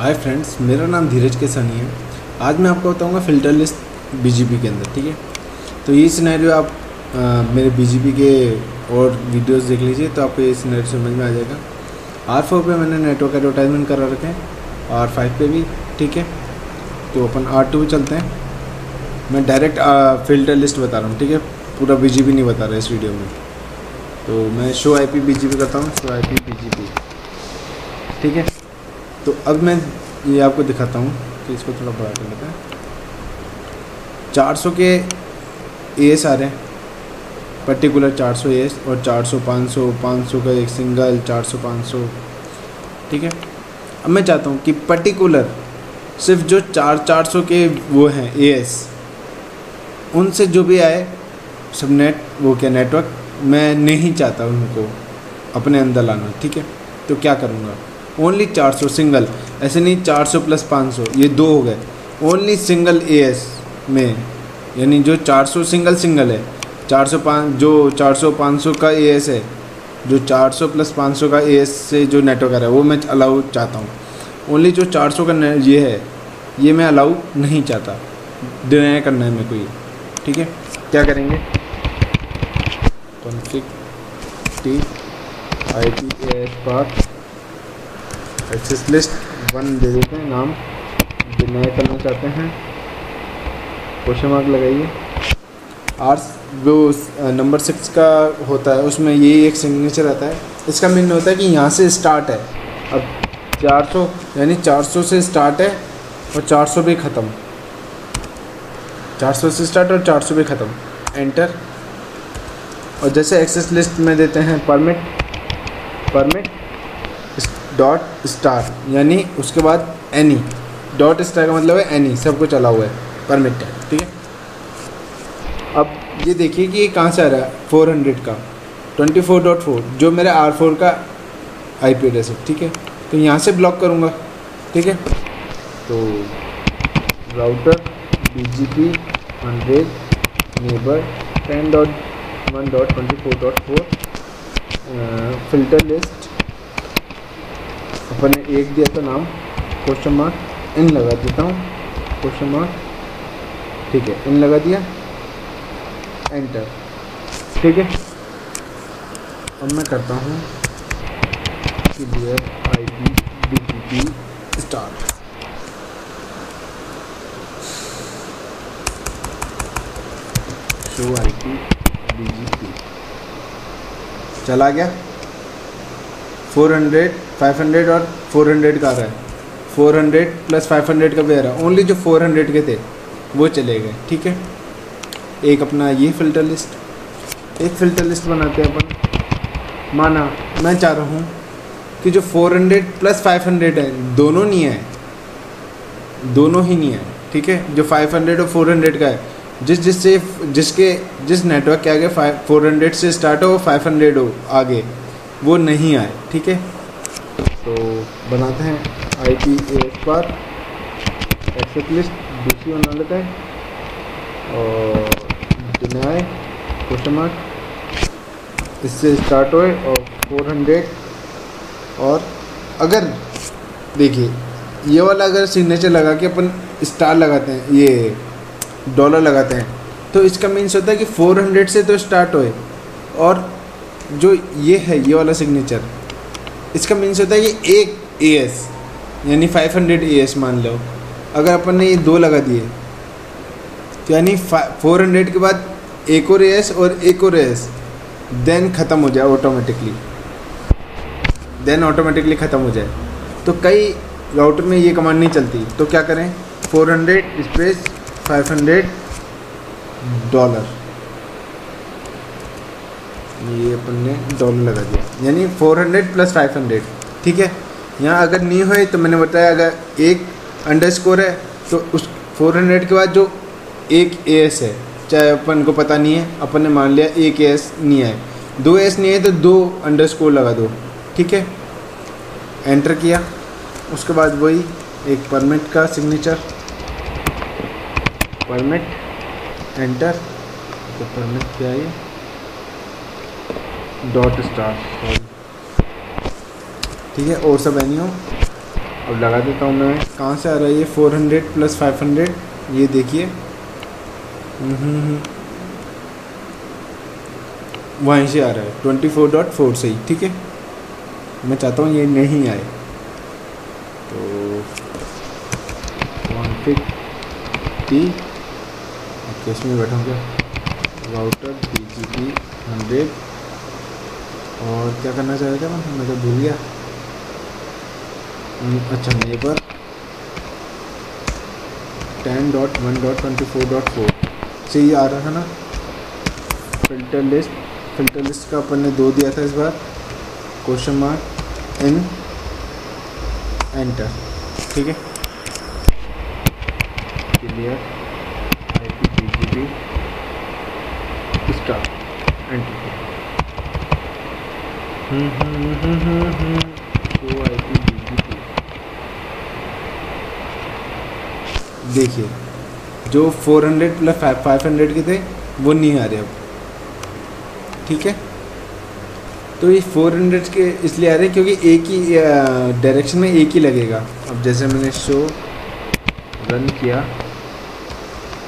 Hi friends, मेरा नाम धीरज केसानी है। आज मैं आपको बताऊंगा फ़िल्टर लिस्ट बीजीपी के अंदर। ठीक है, तो ये सिनेरियो आप मेरे बीजीपी के और वीडियोस देख लीजिए तो आपको ये सिनेरियो समझ में आ जाएगा। R4 पे मैंने नेटवर्क एडवर्टाइजमेंट करा रखे हैं, R5 पे भी। ठीक है, तो अपन R2 पे चलते हैं। मैं डायरेक्ट फ़िल्टर लिस्ट बता रहा हूँ, ठीक है, पूरा बीजीपी नहीं बता रहा इस वीडियो में। तो मैं शो IP बीजीपी करता हूँ, शो IP बीजीपी। ठीक है, तो अब मैं ये आपको दिखाता हूँ कि इसको थोड़ा बड़ा कर लेते हैं। 400 के AS आ रहे हैं, पर्टिकुलर 400 AS और 400 500 500 का एक सिंगल 400 500। ठीक है, अब मैं चाहता हूँ कि पर्टिकुलर सिर्फ जो 400 के वो हैं AS, उनसे जो भी आए सब नेटवर्क मैं नहीं चाहता उनको अपने अंदर लाना। ठीक है, तो क्या करूँगा, ओनली 400 सिंगल, ऐसे नहीं 400 प्लस 500, ये दो हो गए। ओनली सिंगल AS में, यानी जो 400 सिंगल है, 405 जो 400 500 का AS है, जो 400 प्लस 500 का AS से जो नेटवर्क आ रहा है वो मैं अलाउ चाहता हूँ। ओनली जो 400 का ये है, ये मैं अलाउ नहीं चाहता, डिनाई करना है मेरे को ये। ठीक है, क्या करेंगे, config T IP AS path access list 1 दे देते हैं, नाम डिनाई करना चाहते हैं, क्वेश्चन मार्क लगाइए। जो नंबर 6 का होता है उसमें ये एक सिग्नेचर आता है। इसका मीन होता है कि यहाँ से स्टार्ट है। अब 400 यानी 400 से स्टार्ट है और 400 पे ख़त्म, 400 से स्टार्ट और 400 पे ख़त्म। एंटर। और जैसे एक्सेस लिस्ट में देते हैं परमिट डॉट स्टार, यानी उसके बाद एनी। डॉट स्टार का मतलब है एनी, सब कुछ चला हुआ है, परमिट है। ठीक है, अब ये देखिए कि ये कहाँ से आ रहा है, 400 का 24.4 जो मेरा R4 का IP एड्रेस है। ठीक है, तो यहाँ से ब्लॉक करूँगा। ठीक है, तो router BGP 100 neighbour 10.1.24.4 filter list अपन ने एक दिया था नाम, क्वेश्चन मार्क इन लगा देता हूँ, क्वेश्चन मार्क। ठीक है, इन लगा दिया, एंटर। ठीक है, अब मैं करता हूँ clear IP BGP start. Show IP BGP चला गया। 400 500 और 400 का आ रहा है, 400 प्लस 500 का भी आ रहा है। ओनली जो 400 के थे वो चले गए। ठीक है, एक अपना ये फ़िल्टर लिस्ट, एक फ़िल्टर लिस्ट बनाते हैं अपन। माना मैं चाह रहा हूँ कि जो 400 प्लस 500 है, दोनों नहीं है, दोनों ही नहीं है। ठीक है, जो 500 और 400 का है, जिस नेटवर्क के आगे 400 से स्टार्ट हो 500 हो आगे, वो नहीं आए। ठीक है, तो बनाते हैं IP AS path access list दूसरी बना लेते हैं और डिनाई क्वेश्चन मार्क, इससे स्टार्ट होए और 400। और अगर देखिए ये वाला अगर सिग्नेचर लगा के अपन स्टार लगाते हैं, ये डॉलर लगाते हैं, तो इसका मीन्स होता है कि 400 से तो स्टार्ट होए। और जो ये है ये वाला सिग्नेचर, इसका मीन्स होता है कि एक AS यानी 500 AS मान लो। अगर अपन ने ये दो लगा दिए तो यानी 400 के बाद एक और AS और एक और AS, देन ख़त्म हो जाए ऑटोमेटिकली, ख़त्म हो जाए। तो कई राउटर में ये कमांड नहीं चलती, तो क्या करें, 400 स्पेस 500 डॉलर, ये अपन ने डॉलर लगा दिया, यानी 400 प्लस 500। ठीक है, यहाँ अगर नहीं हुए तो मैंने बताया अगर एक अंडरस्कोर है तो उस 400 के बाद जो एक AS है, चाहे अपन को पता नहीं है, अपन ने मान लिया एक AS नहीं है, 2 AS नहीं है तो 2 अंडरस्कोर लगा दो। ठीक है, एंटर किया, उसके बाद वही एक परमिट का सिग्नेचर, परमिट एंटर। तो परमिट क्या है, डॉट स्टार। ठीक है, और सब एनी हो। अब लगा देता हूँ मैं। कहाँ से आ रहा है ये 400 + 500, ये देखिए वहीं से आ रहा है 24.4 से ही, ठीक है। मैं चाहता हूँ ये नहीं आए, तो कॉन्फ़िग टी केस में बैठाऊँगा राउटर BGP 100, और क्या करना चाह रहा था मैं तो भूल गया। अच्छा, नेबर 10.1.24.4 से ही आ रहा है ना। फिल्टर लिस्ट का अपन ने 2 दिया था इस बार, क्वेश्चन मार्क इन एंटर, ठीक है। Clear IP BGP start enter. Show IP BGP, देखिए जो 400 + 500 के थे वो नहीं आ रहे अब, ठीक है। तो ये 400 के इसलिए आ रहे हैं क्योंकि एक ही डायरेक्शन में एक ही लगेगा। अब जैसे मैंने शो रन किया,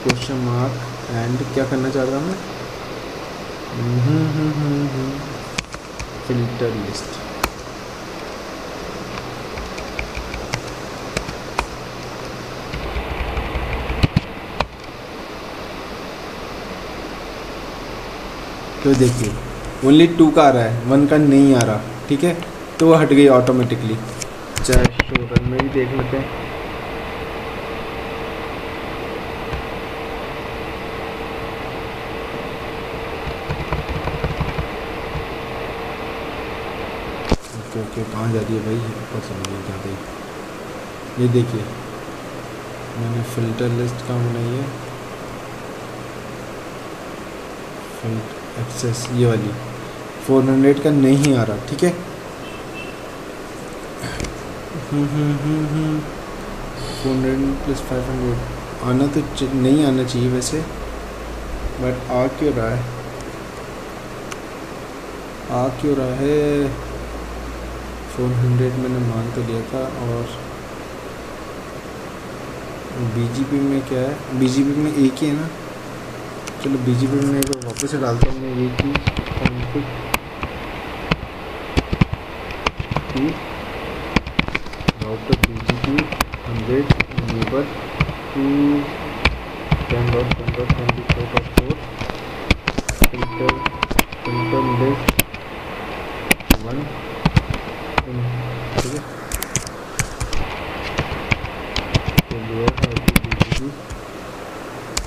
क्वेश्चन मार्क एंड क्या करना चाह रहा हूँ मैं, फिल्टर लिस्ट, तो देखिए ओनली 2 का आ रहा है, 1 का नहीं आ रहा, ठीक है। तो वो हट गई ऑटोमेटिकली। चाहे शो रन में भी देख लेते हैं। ओके, कहाँ जा रही है भाई, ऊपर समझिए क्या गई। ये देखिए मैंने फिल्टर लिस्ट कहाँ बनाई है, एक्सेस ये वाली 400 का नहीं आ रहा, ठीक है। 400 + 500 आना तो नहीं आना चाहिए वैसे, बट आ क्यों रहा है, आ क्यों रहा है। 400 मैंने मान तो लिया था, और BGP में क्या है, BGP में एक ही है ना। चलो BGP में एक बार वापस से डालता हूँ मैं, एक ही config t router BGP 100 neighbour 10.1.24.4 filter list 1, ठीक है।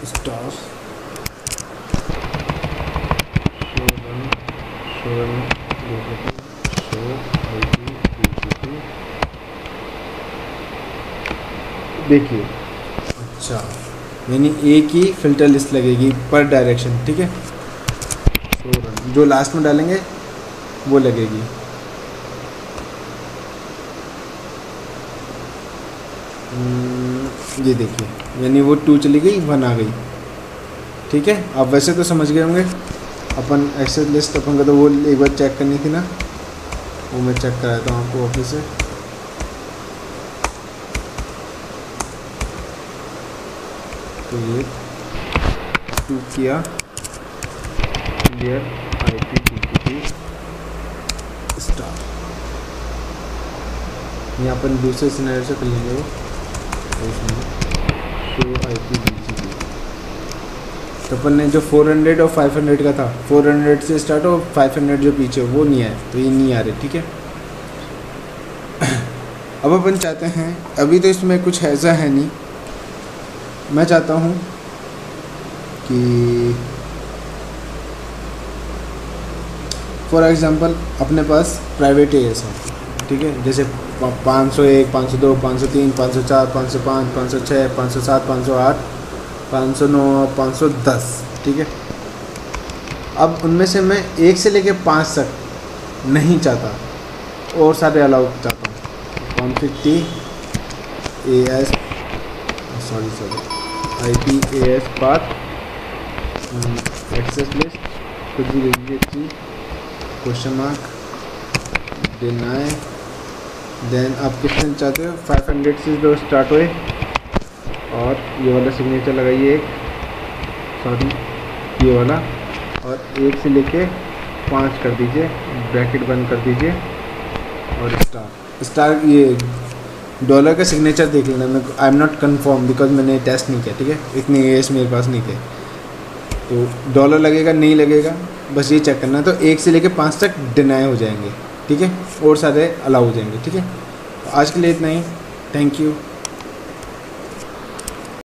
स्टार देखिए, अच्छा यानी एक ही फिल्टर लिस्ट लगेगी पर डायरेक्शन, ठीक है। जो लास्ट में डालेंगे वो लगेगी। ये देखिए यानी वो 2 चली गई, 1 आ गई, ठीक है। आप वैसे तो समझ गए होंगे। अपन एक्सेस लिस्ट अपन का तो वो एक बार चेक करनी थी ना, वो मैं चेक कराता हूँ आपको वापस से। तो ये 2 किया, क्लियर IP BGP स्टार। ये अपन दूसरे सिनेरियो से कर लेंगे वो, शो IP BGP। तो अपन ने जो 400 और 500 का था, 400 से स्टार्ट हो, 500 जो पीछे वो नहीं आए, तो ये नहीं आ रहे, ठीक है। अब अपन चाहते हैं, अभी तो इसमें कुछ ऐसा है नहीं, मैं चाहता हूँ कि फॉर एग्ज़ाम्पल अपने पास प्राइवेट एयर्स हैं, ठीक है। जैसे 501, 502, 503, 504, 505, 506, 507, 508, 509, 510, ठीक है। अब उनमें से मैं 1 से लेके 5 तक नहीं चाहता, और सारे अलाउ चाहता हूँ। Config T AS IP AS path access list कुछ भी लिखिए, क्वेश्चन मार्क डिनाई देन आप कितने चाहते हो, 500 से जो स्टार्ट हुए, और ये वाला सिग्नेचर लगाइए एक, सॉरी ये वाला, और 1 से लेके 5 कर दीजिए, ब्रैकेट बंद कर दीजिए, और स्टार ये डॉलर का सिग्नेचर देख लेना। मैं I am not confirm because मैंने टेस्ट नहीं किया, ठीक है, इतने ईयर्स मेरे पास नहीं थे। तो डॉलर लगेगा नहीं लगेगा बस ये चेक करना। तो 1 से लेके 5 तक डिनाई हो जाएंगे, ठीक है, और सारे अलाउ हो जाएंगे, ठीक है। तो आज के लिए इतना ही, थैंक यू।